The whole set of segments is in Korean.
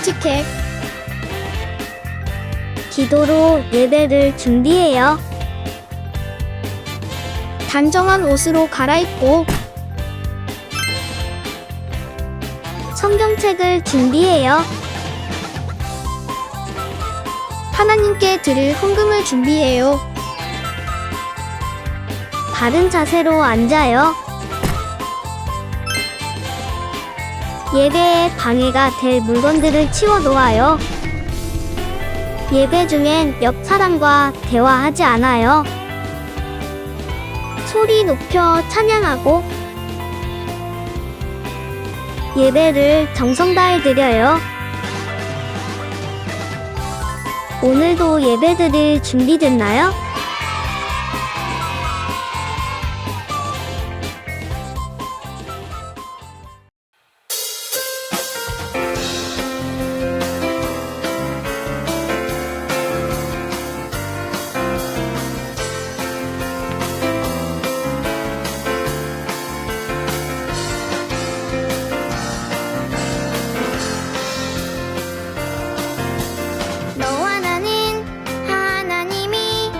솔직해. 기도로 예배를 준비해요. 단정한 옷으로 갈아입고 성경책을 준비해요. 하나님께 드릴 헌금을 준비해요. 바른 자세로 앉아요. 예배에 방해가 될 물건들을 치워 놓아요. 예배 중엔 옆 사람과 대화하지 않아요. 소리 높여 찬양하고 예배를 정성 다해 드려요. 오늘도 예배드릴 준비됐나요? 너와 나는 하나님이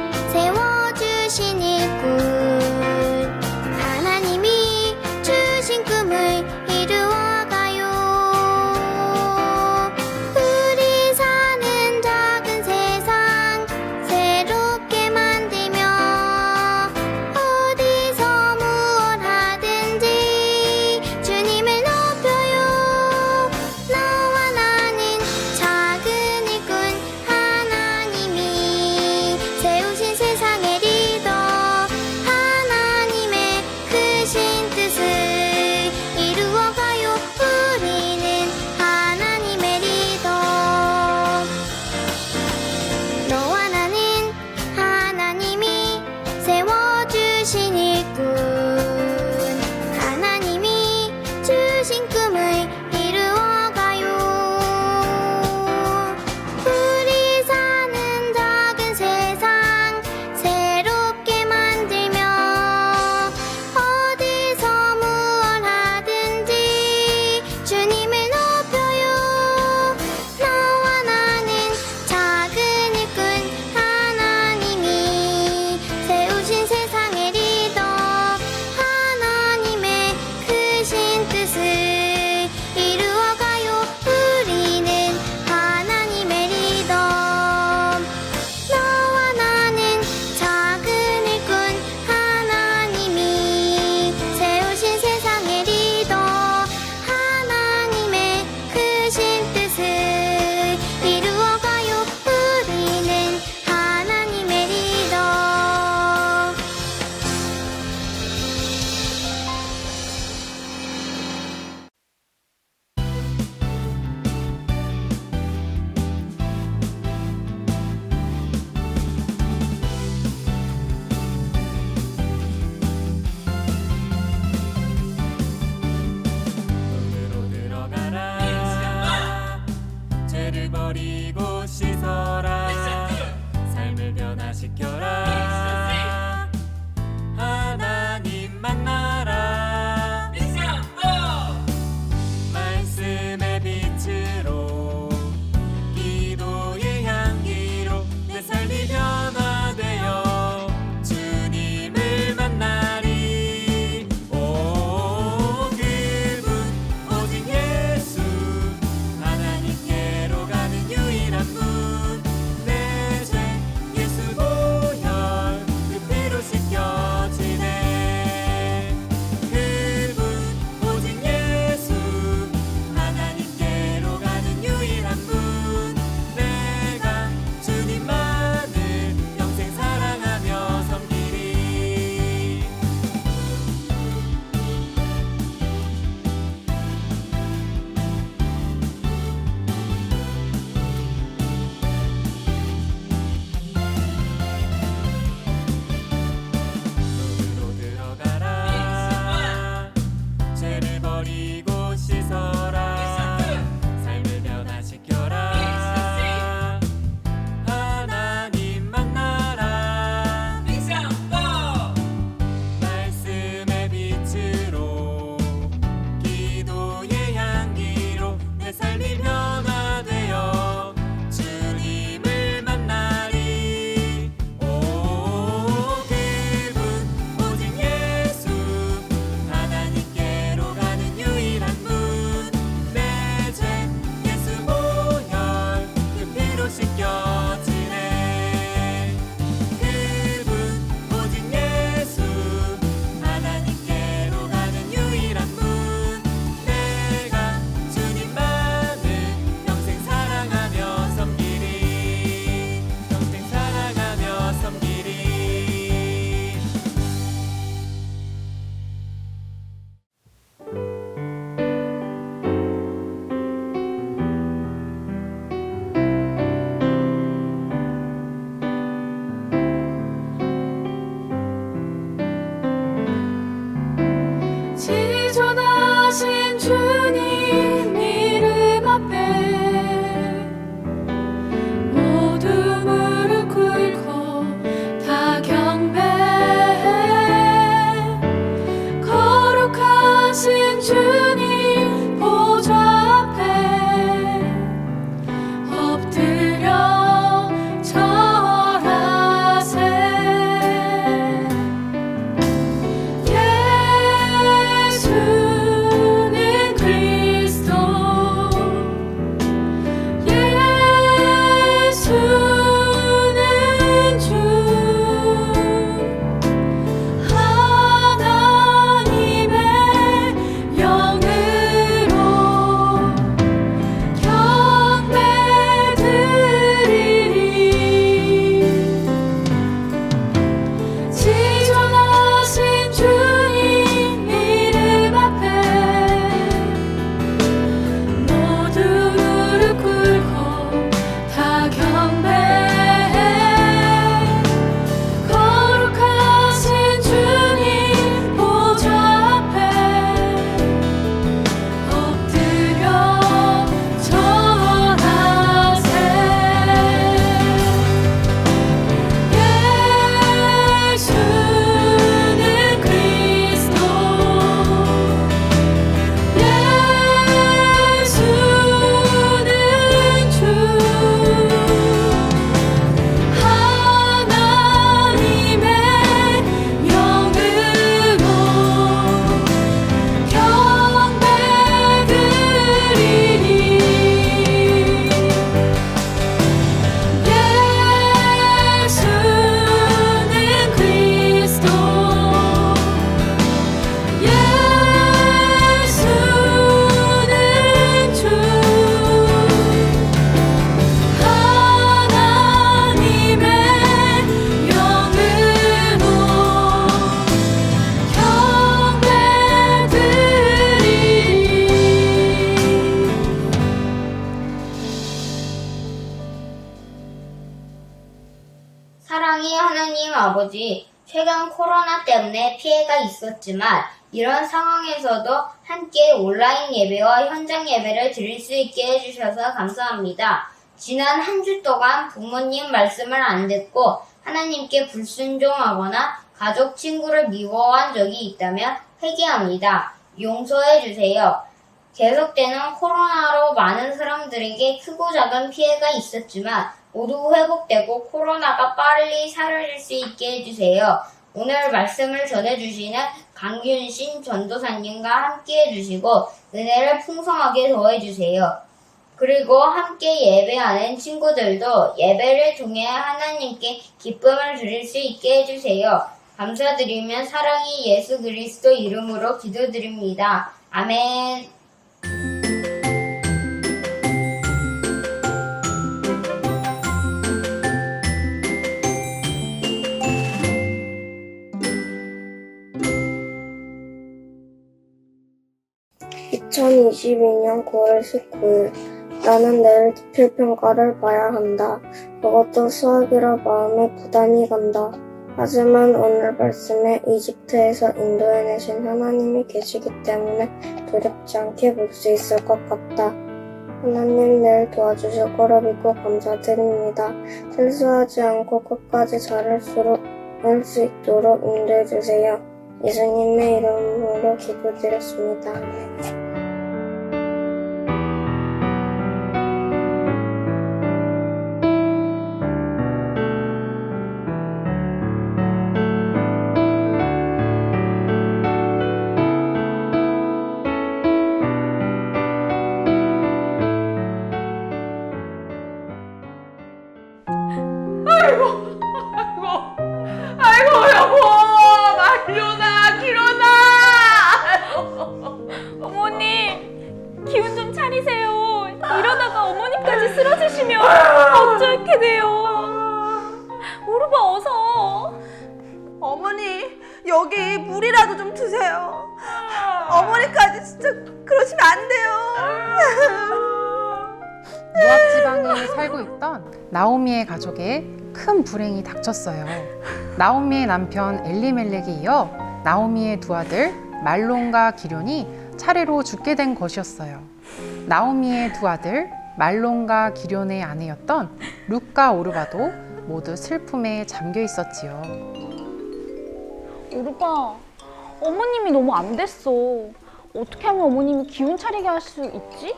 사랑의 하나님 아버지, 최근 코로나 때문에 피해가 있었지만 이런 상황에서도 함께 온라인 예배와 현장 예배를 드릴 수 있게 해주셔서 감사합니다. 지난 한 주 동안 부모님 말씀을 안 듣고 하나님께 불순종하거나 가족, 친구를 미워한 적이 있다면 회개합니다. 용서해 주세요. 계속되는 코로나로 많은 사람들에게 크고 작은 피해가 있었지만 모두 회복되고 코로나가 빨리 사라질 수 있게 해주세요. 오늘 말씀을 전해주시는 강균신 전도사님과 함께 해주시고 은혜를 풍성하게 더해주세요. 그리고 함께 예배하는 친구들도 예배를 통해 하나님께 기쁨을 드릴 수 있게 해주세요. 감사드리며 사랑의 예수 그리스도 이름으로 기도드립니다. 아멘. (2022년 9월 19일) 나는 내일 기필평가를 봐야 한다. 그것도 수학이라 마음에 부담이 간다. 하지만 오늘 말씀에 이집트에서 인도해내신 하나님이 계시기 때문에 두렵지 않게 볼 수 있을 것 같다. 하나님 내일 도와주실 거라 믿고 감사드립니다. 실수하지 않고 끝까지 잘할 수 있도록 인도해 주세요. 예수님의 이름으로 기도드렸습니다. 아멘. 아이고 여보, 나 일어나. 어머니, 기운 좀 차리세요. 이러다가 어머니까지 쓰러지시면 어쩔게 돼요. 오르바 어서. 어머니, 여기 물이라도 좀 드세요. 어머니까지 진짜 그러시면 안 돼요. 모압 지방에 살고 있던 나오미의 가족에 큰 불행이 닥쳤어요. 나오미의 남편 엘리멜렉에 이어 나오미의 두 아들 말론과 기럧이 차례로 죽게 된 것이었어요. 나오미의 두 아들 말론과 기럧의 아내였던 룻과 오르바도 모두 슬픔에 잠겨 있었지요. 오르바, 어머님이 너무 안 됐어. 어떻게 하면 어머님이 기운 차리게 할 수 있지?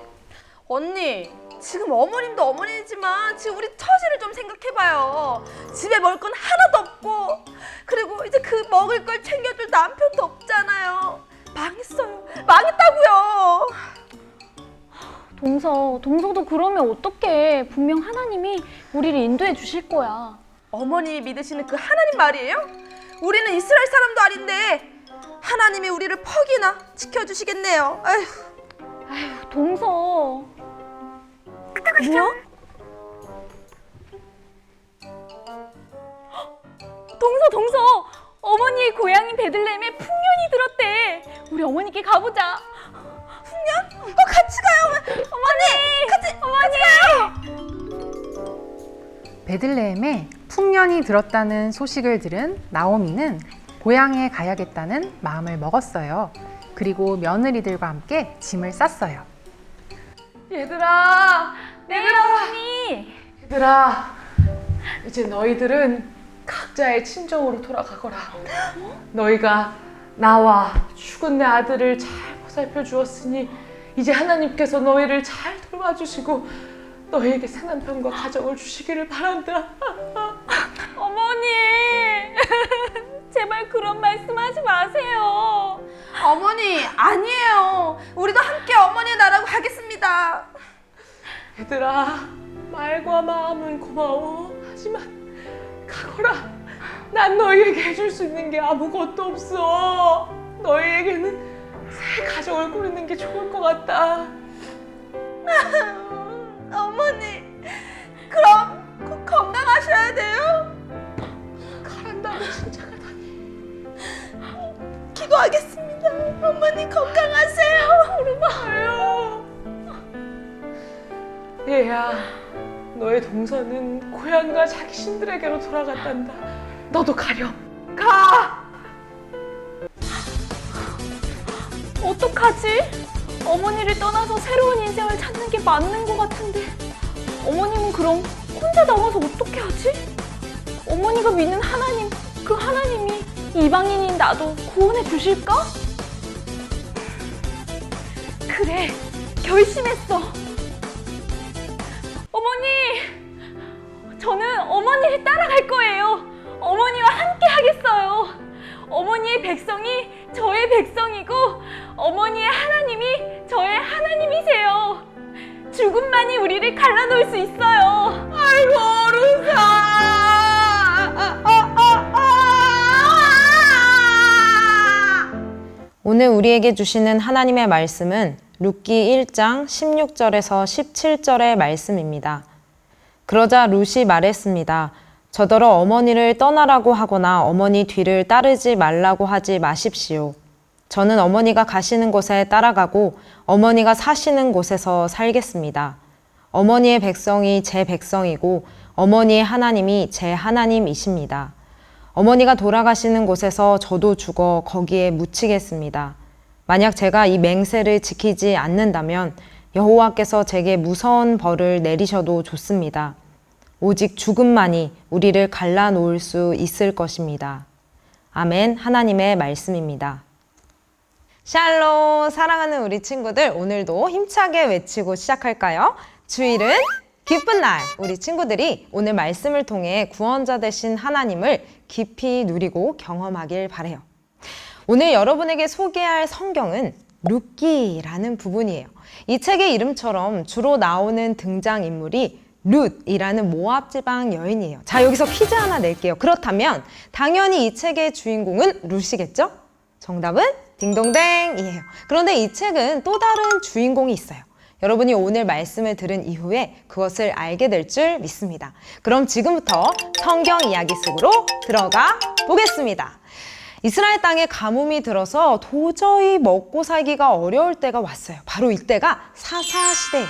언니, 지금 어머님도 어머니지만 지금 우리 처지를 좀 생각해봐요. 집에 먹을 건 하나도 없고, 그리고 이제 그 먹을 걸 챙겨줄 남편도 없잖아요. 망했어요. 망했다고요. 동서도 그러면 어떡해. 분명 하나님이 우리를 인도해 주실 거야. 어머님이 믿으시는 그 하나님 말이에요? 우리는 이스라엘 사람도 아닌데 하나님이 우리를 퍽이나 지켜주시겠네요. 아휴. 동서. 뭐야? 동서, 어머니의 고향인 베들레헴에 풍년이 들었대. 우리 어머니께 가보자. 풍년? 같이 가요. 어머니. 베들레헴에 풍년이 들었다는 소식을 들은 나오미는 고향에 가야겠다는 마음을 먹었어요. 그리고 며느리들과 함께 짐을 쌌어요. 얘들아, 어머니. 얘들아, 이제 너희들은 각자의 친정으로 돌아가거라. 너희가 나와 죽은 내 아들을 잘 보살펴 주었으니 이제 하나님께서 너희를 잘 돌봐주시고 너희에게 새 남편과 가정을 주시기를 바란다. 어머니. 제발 그런 말씀하지 마세요. 어머니, 아니에요. 우리도 함께 어머니의 나라로 가겠습니다. 얘들아, 말과 마음은 고마워. 하지만 가거라. 난 너희에게 해줄 수 있는 게 아무것도 없어. 너희에게는 새 가정을 꾸리는 게 좋을 것 같다. 어머니, 그럼 꼭 건강하셔야 돼요. 가란다고 진짜 가다니. 기도하겠습니다. 어머니 건강하세요. 아유. 얘야, 너의 동서는 고향과 자기 신들에게로 돌아갔단다. 너도 가렴. 가! 어떡하지? 어머니를 떠나서 새로운 인생을 찾는 게 맞는 것 같은데 어머님은 그럼 혼자 남아서 어떻게 하지? 어머니가 믿는 하나님, 그 하나님이 이방인인 나도 구원해 주실까? 그래, 결심했어. 어머니, 저는 어머니를 따라갈 거예요. 어머니와 함께 하겠어요. 어머니의 백성이 저의 백성이고 어머니의 하나님이 저의 하나님이세요. 죽음만이 우리를 갈라놓을 수 있어요. 아이고, 루사! 오늘 우리에게 주시는 하나님의 말씀은 룻기 1장 16절에서 17절의 말씀입니다. 그러자 룻이 말했습니다. 저더러 어머니를 떠나라고 하거나 어머니 뒤를 따르지 말라고 하지 마십시오. 저는 어머니가 가시는 곳에 따라가고 어머니가 사시는 곳에서 살겠습니다. 어머니의 백성이 제 백성이고 어머니의 하나님이 제 하나님이십니다. 어머니가 돌아가시는 곳에서 저도 죽어 거기에 묻히겠습니다. 만약 제가 이 맹세를 지키지 않는다면 여호와께서 제게 무서운 벌을 내리셔도 좋습니다. 오직 죽음만이 우리를 갈라놓을 수 있을 것입니다. 아멘. 하나님의 말씀입니다. 샬롬, 사랑하는 우리 친구들, 오늘도 힘차게 외치고 시작할까요? 주일은 기쁜 날. 우리 친구들이 오늘 말씀을 통해 구원자 되신 하나님을 깊이 누리고 경험하길 바래요. 오늘 여러분에게 소개할 성경은 룻기라는 부분이에요. 이 책의 이름처럼 주로 나오는 등장인물이 룻이라는 모압 지방 여인이에요. 자, 여기서 퀴즈 하나 낼게요. 그렇다면 당연히 이 책의 주인공은 룻이겠죠? 정답은 딩동댕이에요. 그런데 이 책은 또 다른 주인공이 있어요. 여러분이 오늘 말씀을 들은 이후에 그것을 알게 될 줄 믿습니다. 그럼 지금부터 성경 이야기 속으로 들어가 보겠습니다. 이스라엘 땅에 가뭄이 들어서 도저히 먹고 살기가 어려울 때가 왔어요. 바로 이때가 사사시대예요.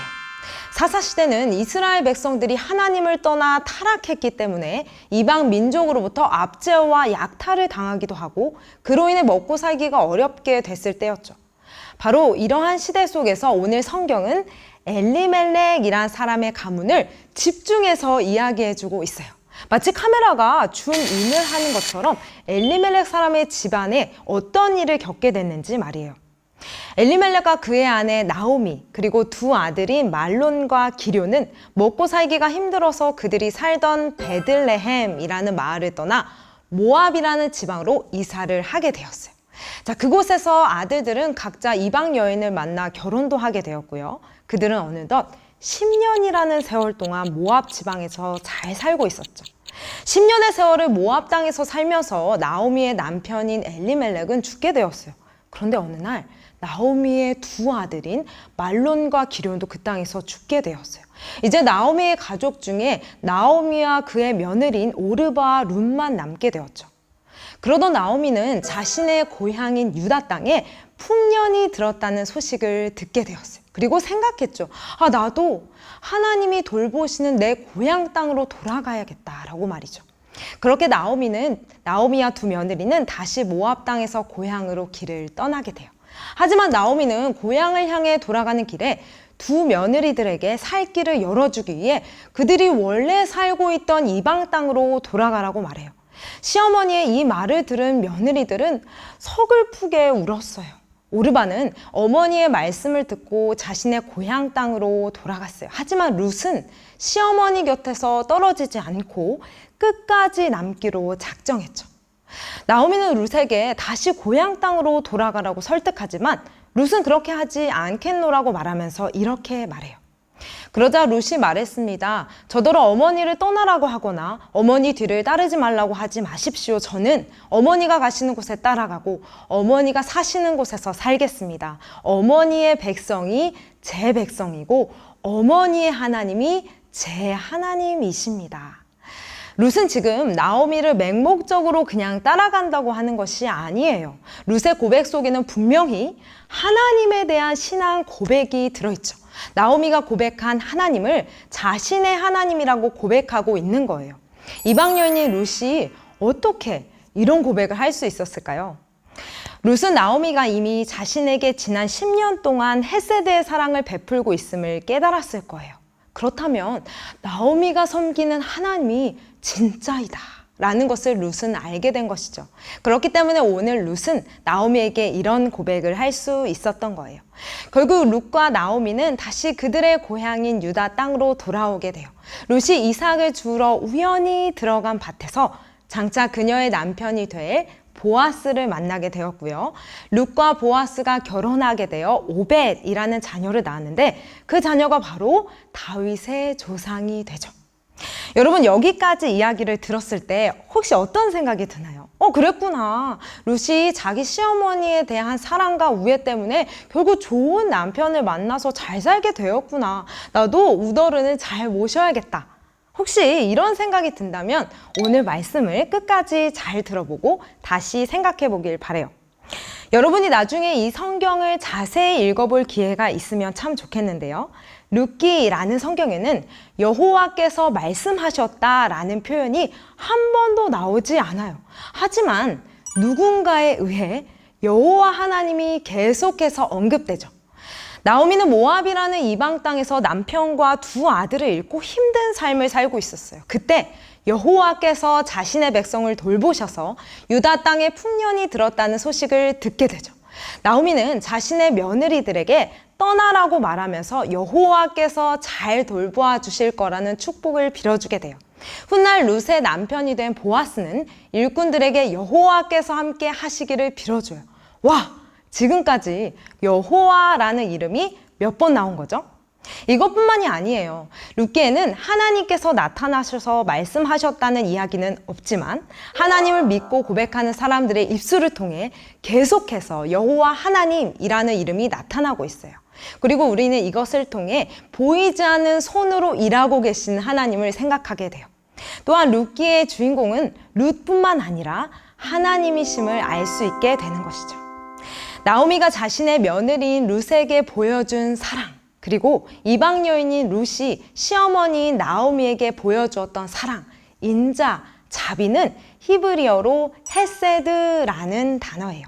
사사시대는 이스라엘 백성들이 하나님을 떠나 타락했기 때문에 이방 민족으로부터 압제와 약탈을 당하기도 하고 그로 인해 먹고 살기가 어렵게 됐을 때였죠. 바로 이러한 시대 속에서 오늘 성경은 엘리멜렉이란 사람의 가문을 집중해서 이야기해주고 있어요. 마치 카메라가 줌인을 하는 것처럼 엘리멜렉 사람의 집안에 어떤 일을 겪게 됐는지 말이에요. 엘리멜렉과 그의 아내 나오미 그리고 두 아들인 말론과 기료는 먹고 살기가 힘들어서 그들이 살던 베들레헴이라는 마을을 떠나 모압이라는 지방으로 이사를 하게 되었어요. 자, 그곳에서 아들들은 각자 이방 여인을 만나 결혼도 하게 되었고요. 그들은 어느덧 10년이라는 세월 동안 모압 지방에서 잘 살고 있었죠. 10년의 세월을 모압 땅에서 살면서 나오미의 남편인 엘리멜렉은 죽게 되었어요. 그런데 어느 날 나오미의 두 아들인 말론과 기럧도 그 땅에서 죽게 되었어요. 이제 나오미의 가족 중에 나오미와 그의 며느리인 오르바와 룻만 남게 되었죠. 그러던 나오미는 자신의 고향인 유다 땅에 풍년이 들었다는 소식을 듣게 되었어요. 그리고 생각했죠. 아, 나도 하나님이 돌보시는 내 고향 땅으로 돌아가야겠다라고 말이죠. 그렇게 나오미와 두 며느리는 다시 모압 땅에서 고향으로 길을 떠나게 돼요. 하지만 나오미는 고향을 향해 돌아가는 길에 두 며느리들에게 살 길을 열어주기 위해 그들이 원래 살고 있던 이방 땅으로 돌아가라고 말해요. 시어머니의 이 말을 들은 며느리들은 서글프게 울었어요. 오르바는 어머니의 말씀을 듣고 자신의 고향 땅으로 돌아갔어요. 하지만 룻은 시어머니 곁에서 떨어지지 않고 끝까지 남기로 작정했죠. 나오미는 룻에게 다시 고향 땅으로 돌아가라고 설득하지만 룻은 그렇게 하지 않겠노라고 말하면서 이렇게 말해요. 그러자 룻이 말했습니다. 저더러 어머니를 떠나라고 하거나 어머니 뒤를 따르지 말라고 하지 마십시오. 저는 어머니가 가시는 곳에 따라가고 어머니가 사시는 곳에서 살겠습니다. 어머니의 백성이 제 백성이고 어머니의 하나님이 제 하나님이십니다. 룻은 지금 나오미를 맹목적으로 그냥 따라간다고 하는 것이 아니에요. 룻의 고백 속에는 분명히 하나님에 대한 신앙 고백이 들어있죠. 나오미가 고백한 하나님을 자신의 하나님이라고 고백하고 있는 거예요. 이방 여인인 룻이 어떻게 이런 고백을 할 수 있었을까요? 룻은 나오미가 이미 자신에게 지난 10년 동안 헤세드의 사랑을 베풀고 있음을 깨달았을 거예요. 그렇다면 나오미가 섬기는 하나님이 진짜이다 라는 것을 룻은 알게 된 것이죠. 그렇기 때문에 오늘 룻은 나오미에게 이런 고백을 할 수 있었던 거예요. 결국 룻과 나오미는 다시 그들의 고향인 유다 땅으로 돌아오게 돼요. 룻이 이삭을 주우러 우연히 들어간 밭에서 장차 그녀의 남편이 될 보아스를 만나게 되었고요. 룻과 보아스가 결혼하게 되어 오벳이라는 자녀를 낳았는데 그 자녀가 바로 다윗의 조상이 되죠. 여러분, 여기까지 이야기를 들었을 때 혹시 어떤 생각이 드나요? 그랬구나. 룻이 자기 시어머니에 대한 사랑과 우애 때문에 결국 좋은 남편을 만나서 잘 살게 되었구나. 나도 우더른을 잘 모셔야겠다. 혹시 이런 생각이 든다면 오늘 말씀을 끝까지 잘 들어보고 다시 생각해 보길 바래요. 여러분이 나중에 이 성경을 자세히 읽어볼 기회가 있으면 참 좋겠는데요. 룻기라는 성경에는 여호와께서 말씀하셨다라는 표현이 한 번도 나오지 않아요. 하지만 누군가에 의해 여호와 하나님이 계속해서 언급되죠. 나오미는 모압이라는 이방 땅에서 남편과 두 아들을 잃고 힘든 삶을 살고 있었어요. 그때 여호와께서 자신의 백성을 돌보셔서 유다 땅에 풍년이 들었다는 소식을 듣게 되죠. 나오미는 자신의 며느리들에게 떠나라고 말하면서 여호와께서 잘 돌보아 주실 거라는 축복을 빌어주게 돼요. 훗날 룻의 남편이 된 보아스는 일꾼들에게 여호와께서 함께 하시기를 빌어줘요. 와, 지금까지 여호와라는 이름이 몇 번 나온 거죠? 이것뿐만이 아니에요. 룻기에는 하나님께서 나타나셔서 말씀하셨다는 이야기는 없지만 하나님을 믿고 고백하는 사람들의 입술을 통해 계속해서 여호와 하나님이라는 이름이 나타나고 있어요. 그리고 우리는 이것을 통해 보이지 않는 손으로 일하고 계신 하나님을 생각하게 돼요. 또한 룻기의 주인공은 룻뿐만 아니라 하나님이심을 알 수 있게 되는 것이죠. 나오미가 자신의 며느리인 룻에게 보여준 사랑, 그리고 이방 여인인 룻이 시어머니인 나오미에게 보여주었던 사랑, 인자, 자비는 히브리어로 헤세드라는 단어예요.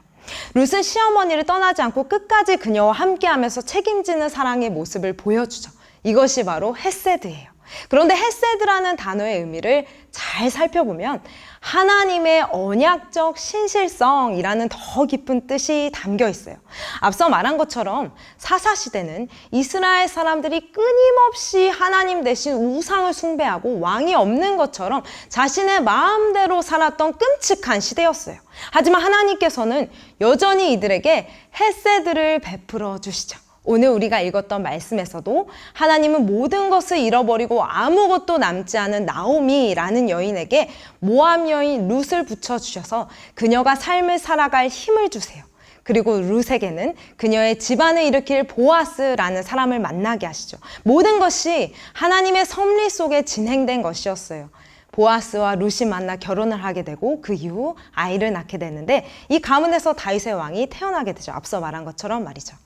룻은 시어머니를 떠나지 않고 끝까지 그녀와 함께하면서 책임지는 사랑의 모습을 보여주죠. 이것이 바로 헤세드예요. 그런데 헤세드라는 단어의 의미를 잘 살펴보면 하나님의 언약적 신실성이라는 더 깊은 뜻이 담겨 있어요. 앞서 말한 것처럼 사사시대는 이스라엘 사람들이 끊임없이 하나님 대신 우상을 숭배하고 왕이 없는 것처럼 자신의 마음대로 살았던 끔찍한 시대였어요. 하지만 하나님께서는 여전히 이들에게 헤세드를 베풀어 주시죠. 오늘 우리가 읽었던 말씀에서도 하나님은 모든 것을 잃어버리고 아무것도 남지 않은 나오미라는 여인에게 모압 여인 룻을 붙여주셔서 그녀가 삶을 살아갈 힘을 주세요. 그리고 룻에게는 그녀의 집안을 일으킬 보아스라는 사람을 만나게 하시죠. 모든 것이 하나님의 섭리 속에 진행된 것이었어요. 보아스와 룻이 만나 결혼을 하게 되고 그 이후 아이를 낳게 되는데 이 가문에서 다윗의 왕이 태어나게 되죠. 앞서 말한 것처럼 말이죠.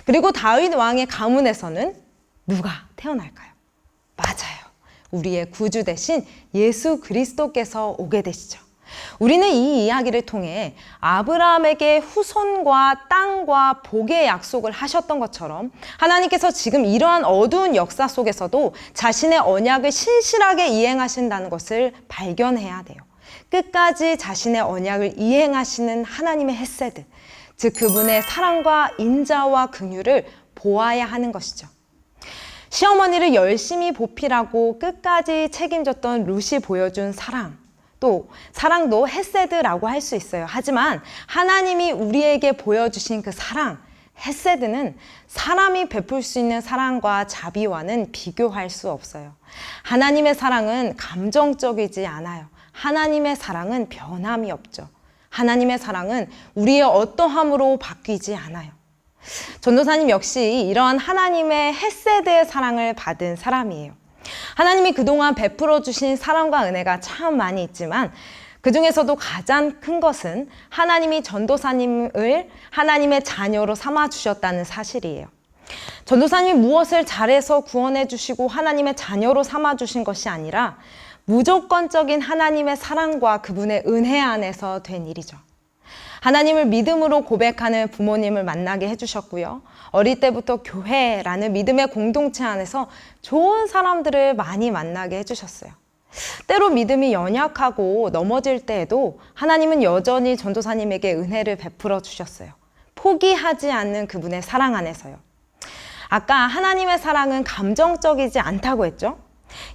그리고 다윗 왕의 가문에서는 누가 태어날까요? 맞아요. 우리의 구주 대신 예수 그리스도께서 오게 되시죠. 우리는 이 이야기를 통해 아브라함에게 후손과 땅과 복의 약속을 하셨던 것처럼 하나님께서 지금 이러한 어두운 역사 속에서도 자신의 언약을 신실하게 이행하신다는 것을 발견해야 돼요. 끝까지 자신의 언약을 이행하시는 하나님의 헤세드, 즉 그분의 사랑과 인자와 긍휼을 보아야 하는 것이죠. 시어머니를 열심히 보필하고 끝까지 책임졌던 룻이 보여준 사랑, 또 사랑도 헤세드라고 할 수 있어요. 하지만 하나님이 우리에게 보여주신 그 사랑, 헤세드는 사람이 베풀 수 있는 사랑과 자비와는 비교할 수 없어요. 하나님의 사랑은 감정적이지 않아요. 하나님의 사랑은 변함이 없죠. 하나님의 사랑은 우리의 어떠함으로 바뀌지 않아요. 전도사님 역시 이러한 하나님의 헤세드의 사랑을 받은 사람이에요. 하나님이 그동안 베풀어 주신 사랑과 은혜가 참 많이 있지만 그 중에서도 가장 큰 것은 하나님이 전도사님을 하나님의 자녀로 삼아 주셨다는 사실이에요. 전도사님이 무엇을 잘해서 구원해 주시고 하나님의 자녀로 삼아 주신 것이 아니라 무조건적인 하나님의 사랑과 그분의 은혜 안에서 된 일이죠. 하나님을 믿음으로 고백하는 부모님을 만나게 해주셨고요. 어릴 때부터 교회라는 믿음의 공동체 안에서 좋은 사람들을 많이 만나게 해주셨어요. 때로 믿음이 연약하고 넘어질 때에도 하나님은 여전히 전도사님에게 은혜를 베풀어 주셨어요. 포기하지 않는 그분의 사랑 안에서요. 아까 하나님의 사랑은 감정적이지 않다고 했죠?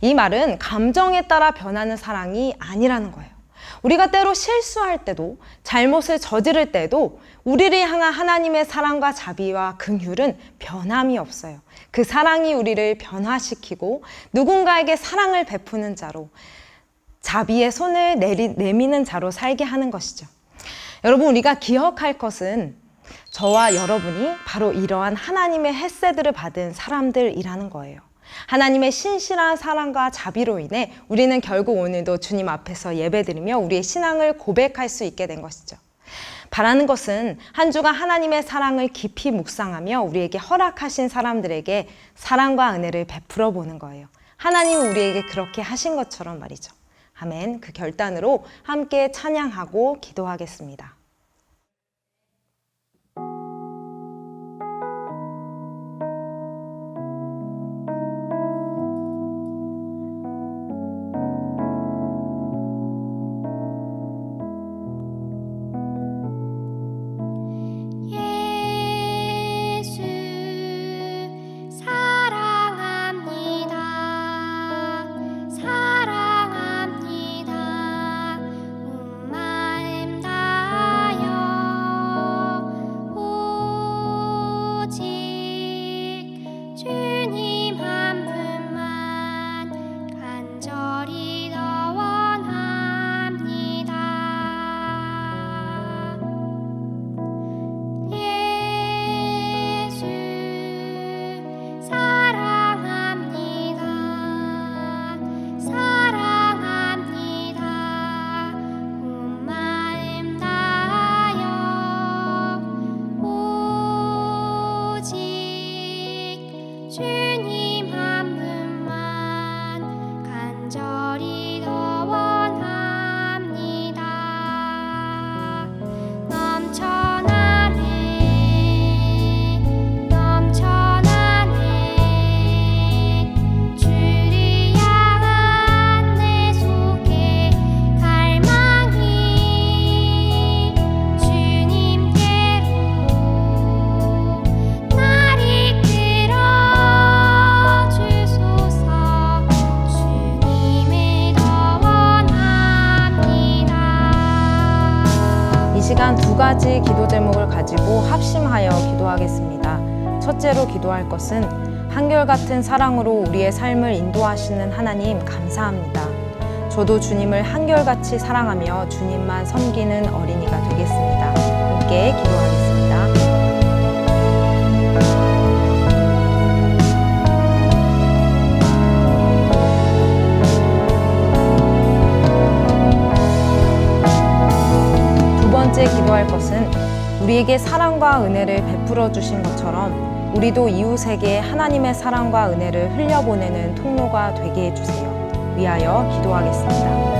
이 말은 감정에 따라 변하는 사랑이 아니라는 거예요. 우리가 때로 실수할 때도, 잘못을 저지를 때도 우리를 향한 하나님의 사랑과 자비와 긍휼은 변함이 없어요. 그 사랑이 우리를 변화시키고 누군가에게 사랑을 베푸는 자로, 자비의 손을 내미는 자로 살게 하는 것이죠. 여러분, 우리가 기억할 것은 저와 여러분이 바로 이러한 하나님의 햇새들을 받은 사람들이라는 거예요. 하나님의 신실한 사랑과 자비로 인해 우리는 결국 오늘도 주님 앞에서 예배드리며 우리의 신앙을 고백할 수 있게 된 것이죠. 바라는 것은 한 주간 하나님의 사랑을 깊이 묵상하며 우리에게 허락하신 사람들에게 사랑과 은혜를 베풀어 보는 거예요. 하나님은 우리에게 그렇게 하신 것처럼 말이죠. 아멘. 그 결단으로 함께 찬양하고 기도하겠습니다. 시간 두 가지 기도 제목을 가지고 합심하여 기도하겠습니다. 첫째로 기도할 것은 한결같은 사랑으로 우리의 삶을 인도하시는 하나님 감사합니다. 저도 주님을 한결같이 사랑하며 주님만 섬기는 어린이가 되겠습니다. 함께 기도하겠습니다. 두 번째 기도할 것은 우리에게 사랑과 은혜를 베풀어 주신 것처럼 우리도 이웃에게 하나님의 사랑과 은혜를 흘려보내는 통로가 되게 해주세요. 위하여 기도하겠습니다.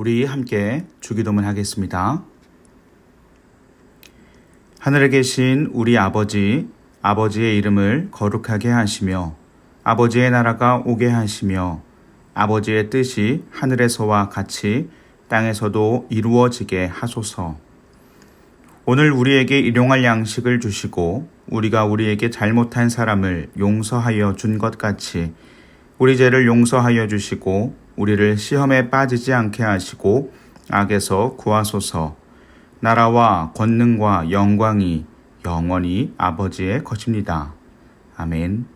우리 함께 주기도문 하겠습니다. 하늘에 계신 우리 아버지, 아버지의 이름을 거룩하게 하시며 아버지의 나라가 오게 하시며 아버지의 뜻이 하늘에서와 같이 땅에서도 이루어지게 하소서. 오늘 우리에게 일용할 양식을 주시고 우리가 우리에게 잘못한 사람을 용서하여 준 것 같이 우리 죄를 용서하여 주시고 우리를 시험에 빠지지 않게 하시고 악에서 구하소서. 나라와 권능과 영광이 영원히 아버지의 것입니다. 아멘.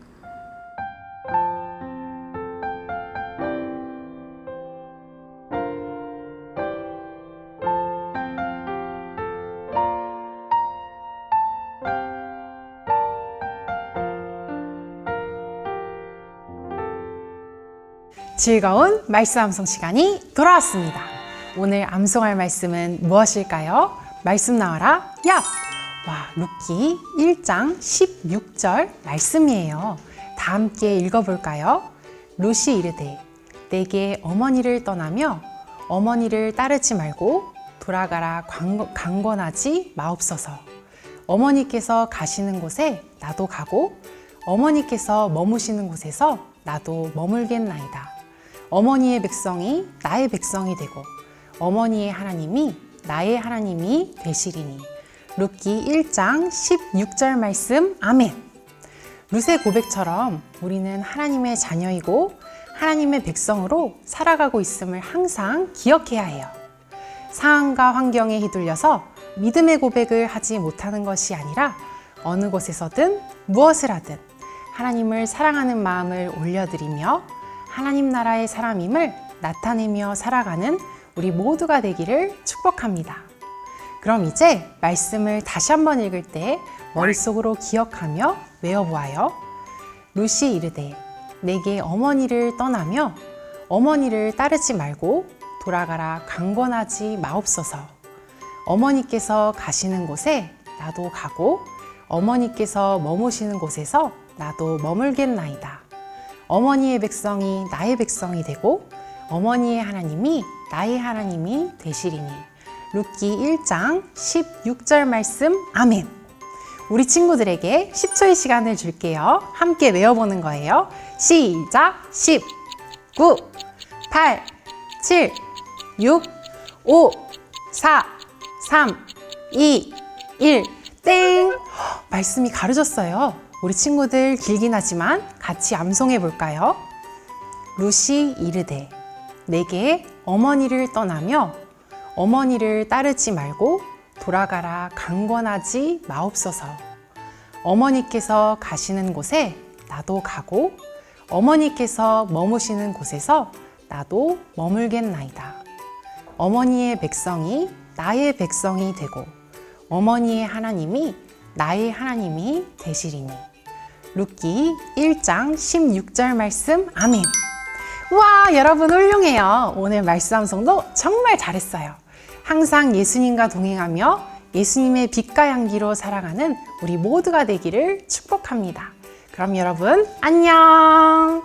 즐거운 말씀 암송 시간이 돌아왔습니다. 오늘 암송할 말씀은 무엇일까요? 말씀 나와라 얍! 와, 룻기 1장 16절 말씀이에요. 다 함께 읽어볼까요? 룻이 이르되 내게 어머니를 떠나며 어머니를 따르지 말고 돌아가라 강권하지 마옵소서. 어머니께서 가시는 곳에 나도 가고 어머니께서 머무시는 곳에서 나도 머물겠나이다. 어머니의 백성이 나의 백성이 되고 어머니의 하나님이 나의 하나님이 되시리니. 룻기 1장 16절 말씀 아멘. 룻의 고백처럼 우리는 하나님의 자녀이고 하나님의 백성으로 살아가고 있음을 항상 기억해야 해요. 상황과 환경에 휘둘려서 믿음의 고백을 하지 못하는 것이 아니라 어느 곳에서든 무엇을 하든 하나님을 사랑하는 마음을 올려드리며 하나님 나라의 사람임을 나타내며 살아가는 우리 모두가 되기를 축복합니다. 그럼 이제 말씀을 다시 한번 읽을 때 머릿속으로 기억하며 외워보아요. 룻이 이르되 내게 어머니를 떠나며 어머니를 따르지 말고 돌아가라 강권하지 마옵소서. 어머니께서 가시는 곳에 나도 가고 어머니께서 머무시는 곳에서 나도 머물겠나이다. 어머니의 백성이 나의 백성이 되고 어머니의 하나님이 나의 하나님이 되시리니. 룻기 1장 16절 말씀 아멘. 우리 친구들에게 10초의 시간을 줄게요. 함께 외워보는 거예요. 시작! 10, 9, 8, 7, 6, 5, 4, 3, 2, 1, 땡! 말씀이 가려졌어요. 우리 친구들 길긴 하지만 같이 암송해 볼까요? 룻이 이르되 내게 어머니를 떠나며 어머니를 따르지 말고 돌아가라 강권하지 마옵소서. 어머니께서 가시는 곳에 나도 가고 어머니께서 머무시는 곳에서 나도 머물겠나이다. 어머니의 백성이 나의 백성이 되고 어머니의 하나님이 나의 하나님이 되시리니. 룻기 1장 16절 말씀 아멘. 와, 여러분 훌륭해요. 오늘 말씀 암송도 정말 잘했어요. 항상 예수님과 동행하며 예수님의 빛과 향기로 살아가는 우리 모두가 되기를 축복합니다. 그럼 여러분 안녕.